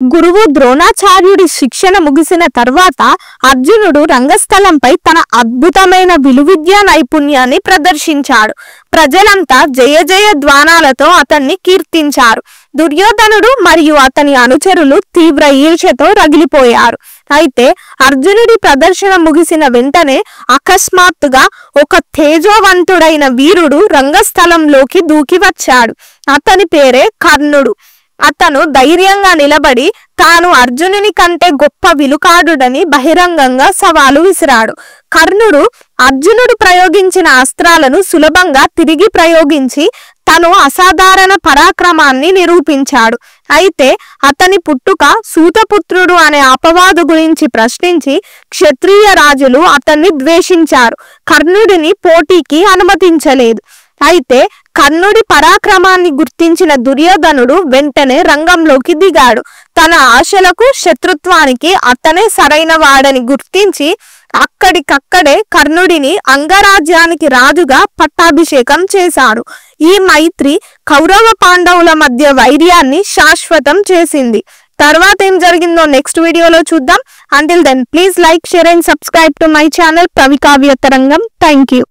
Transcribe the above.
గురువు ద్రోణాచార్యుడి శిక్షణ ముగిసిన తర్వాత అర్జునుడు రంగస్థలంపై తన అద్భుతమైన విలువిద్యా నైపుణ్యాన్ని ప్రదర్శించాడు. ప్రజలంతా జయ జయ ధ్వానాలతో అతన్ని కీర్తించారు. దుర్యోధనుడు మరియు అతని అనుచరులు తీవ్ర ఈర్ష్యతో రగిలిపోయారు. అయితే అర్జునుడి ప్రదర్శన ముగిసిన వెంటనే అకస్మాత్తుగా ఒక తేజోవంతుడైన వీరుడు రంగస్థలంలోకి దూకి వచ్చాడు. అతని పేరే కర్ణుడు. అతను ధైర్యంగా నిలబడి తాను అర్జునుని కంటే గొప్ప విలుకాడుడని బహిరంగంగా సవాలు విసిరాడు. కర్ణుడు అర్జునుడు ప్రయోగించిన అస్త్రాలను సులభంగా తిరిగి ప్రయోగించి తను అసాధారణ పరాక్రమాన్ని నిరూపించాడు. అయితే అతని పుట్టుక సూతపుత్రుడు అనే అపవాదు గురించి ప్రశ్నించి క్షత్రియ రాజులు అతన్ని ద్వేషించారు. కర్ణుడిని పోటీకి అనుమతించలేదు. అయితే కర్ణుడి పరాక్రమాన్ని గుర్తించిన దుర్యోధనుడు వెంటనే రంగంలోకి దిగాడు. తన ఆశలకు శత్రుత్వానికి అతనే సరైన వాడని గుర్తించి అక్కడికక్కడే కర్ణుడిని అంగరాజ్యానికి రాజుగా పట్టాభిషేకం చేశాడు. ఈ మైత్రి కౌరవ పాండవుల మధ్య వైర్యాన్ని శాశ్వతం చేసింది. తర్వాత ఏం జరిగిందో నెక్స్ట్ వీడియోలో చూద్దాం. Until then please like, share and subscribe to my channel Pravikavya తరంగం. Thank you.